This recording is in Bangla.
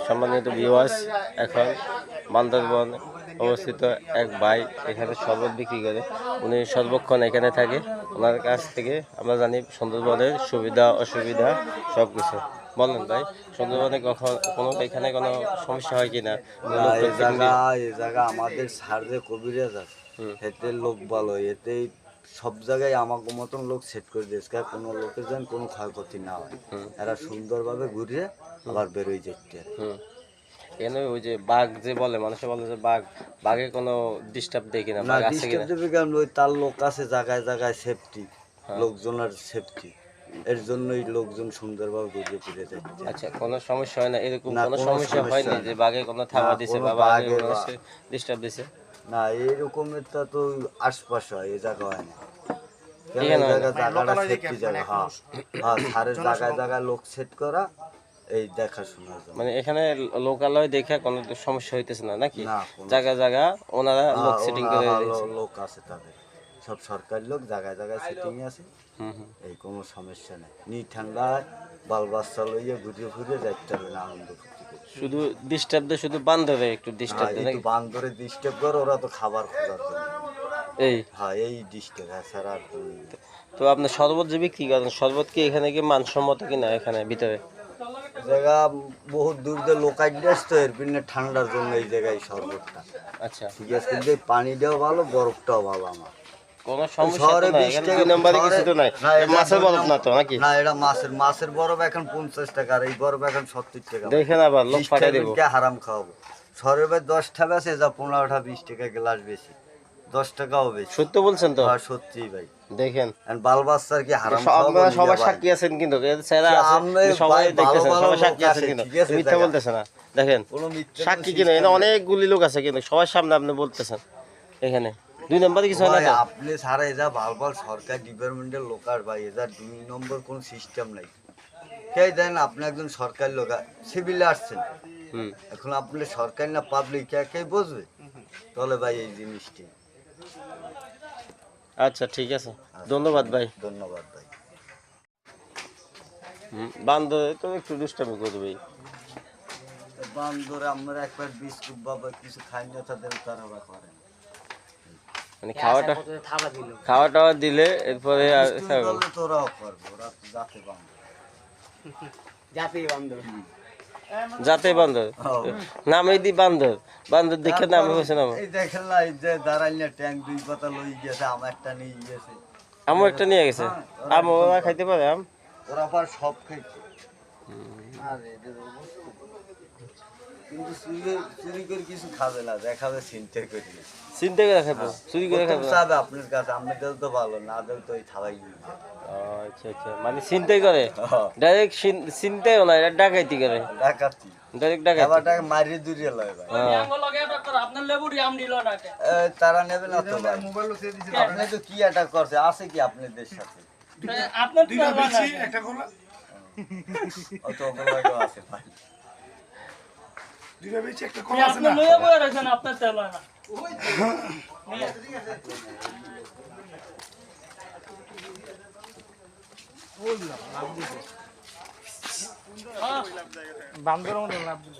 সম্মানিত ভিউয়ার্স, এখন বান্দরবন অবস্থিত এক ভাই এখানে শরবত বিক্রি করে। উনি সর্বক্ষণ এখানে থাকে। ওনার কাছ থেকে আমরা জানি সুন্দরবনের সুবিধা অসুবিধা সব কিছু। বলেন ভাই, সুন্দরবনে কখনো এখানে কোনো সমস্যা হয় কিনা? এই জায়গা আমাদের সার্ভে কবিরাজ আছে, এতে লোক ভালো, এতে সব জায়গায় আমাকে মতন লোক সেট করে দিয়েছে, কোনো লোকের যেন কোনো ক্ষয়ক্ষতি না হয়। এরা সুন্দরভাবে ঘুরে আবার বেরোয় যেতে। কেন ওই যে বাঘ যে বলে, মানুষে বলে যে বাঘে কোনো ডিস্টার্ব দেয় কিনা? না, ডিস্টার্ব দেবে কেন? ওই তার লোক আছে জায়গায় জায়গায় সেফটি, লোকজনের সেফটি, এর জন্যই লোকজন সুন্দরভাবে ঘুরে ফিরে যাচ্ছে। আচ্ছা, কোনো সমস্যা হয় না? এরকম কোনো সমস্যা হয়নি যে বাঘে কোনো থাবা দিছে বা বাঘে ডিস্টার্ব দিছে? না, এরকমের তো আশপাশে হয়, এ জায়গা হয় না। জায়গাটা সেফটি জায়গা। হ্যাঁ হ্যাঁ, সারের জায়গায় জায়গায় লোক সেট করা, এই দেখাশোনার জন্য। মানে এখানে লোকালয় দেখে কোনো সমস্যা হইতেছে না নাকি? জায়গা জায়গা ওনারা লোক সেটিং করে দিয়েছে। লোক আছে তাদের, সব সরকারি লোক জায়গায় জায়গায় সেটিং আছে। এই কোনো সমস্যা নেই। ঠান্ডায় বাল বাচ্চা লইয়ে ঘুরে ঘুরে যাইতে হবে না, আনন্দ ফুর্তি করে। শুধু ডিস্টার্ব দেয়, শুধু বান্দরে একটু ডিস্টার্ব দেয় নাকি? বান্দরে ডিস্টার্ব করে, ওরা তো খাবার খোঁজার জন্য। এই হ্যাঁ, এই ডিস্টার্ব ছাড়া। তো আপনি শরবত যে বিক্রি করেন, শরবত কি এখানে কি মানসম্মত কিনা? এখানে ভিতরে জায়গা বহুত দূর দিয়ে লোক আসতো, এর পিছনে ঠান্ডার জন্য এই জায়গায় শরবতটা। আচ্ছা, ঠিক আছে, কিন্তু পানিটাও ভালো, বরফটাও ভালো। আমার কোনো সমস্যা তো নাই, এখানে 2 নম্বরে কিছু তো নাই। মাছের বরফ না তো নাকি? না, এটা মাছের বরফ এখন 50 টাকা, আর এই বরফ এখন 70 টাকা। দেখেন আবার লোক পাঠিয়ে দেব। হারাম খাওয়াবো। শরবত 10 টাকা আছে, যা 15টা 20 টাকা গ্লাস বেশি, 10 টাকাও বেশি। সত্য বলছেন তো? হ্যাঁ, সত্যি ভাই। দেখেন বাল বাচ্চার কি হারাম আপনারা সবাই সাক্ষী আছেন, কিন্তু সবাই দেখতেছেন, সবাই সাক্ষী আছেন, কিন্তু মিথ্যা বলতেছে না। দেখেন সাক্ষী কিনা, এখানে অনেকগুলি লোক আছে, কিন্তু সবার সামনে আপনি বলতেছেন এখানে 2 নম্বরে কিছু হয় না। আপনি সারা এজা ভাল সরকার ডিপার্টমেন্টের লোক, আর ভাই এজা 2 নম্বর কোন সিস্টেম নাই। কে দেন? আপনি একজন সরকারি লোক, সিভিলে আসছেন, এখন আপনি সরকারি না পাবলিক, কে বুঝবে? তাহলে ভাই এই জিনিসটি। আচ্ছা, ঠিক আছে, ধন্যবাদ ভাই। ধন্যবাদ ভাই। বান্দরে তো একটু দুষ্টামি করবে। বান্দরে আমরা একবার বিস্কুট বা কিছু খাই না, তাদের তারা করে মানে খাওয়া টাওয়া দিলে এরপরে তোরাও করবো, ওরা জাতে বান্দর। যাতে বান্দর নামে দি বান্দর দেখে নামে হয়েছে না? এই দেখেন না, এই যে দাঁড়াই না, ট্যাঙ্ক 2 পাতা লই গেছে, আমার একটা নিয়ে গেছে। আমার একটা নিয়ে গেছে। আম ওরা খাইতে পারে? আম ওরা আবার সব খাইছে। কিন্তু চুরি করে কিছু খাবে না, দেখাবে চিন্তা করে। চিন্তা করে খাবো, চুরি করে খাবো চাবে আপনার কাছে, আপনি দিল তো ভালো, না দিল তো এই থাবাই। আচ্ছা আচ্ছা, মানে চিন্তাই করে ডাইরেক্ট? চিন্তাইও না, এটা ডাকাইতি করে। ডাকাতি, ডাইরেক্ট ডাকাইতি। আবার টাকা মারি দূরে লয় ভাই। তারা নেবে না তো ভাই। আপনি তো কি অ্যাটাক করছে, আছে কি আপনাদের সাথে? আপনার দুইটা বেশি একটা কোলা অত অপরাধ আছে ভাই। দুইটা বেশি একটা কোলা আছে না? আপনি লয়ে বয়ে রাখেন, আপনার তেল হয় না। বান্দরের মতো লাভ দিল।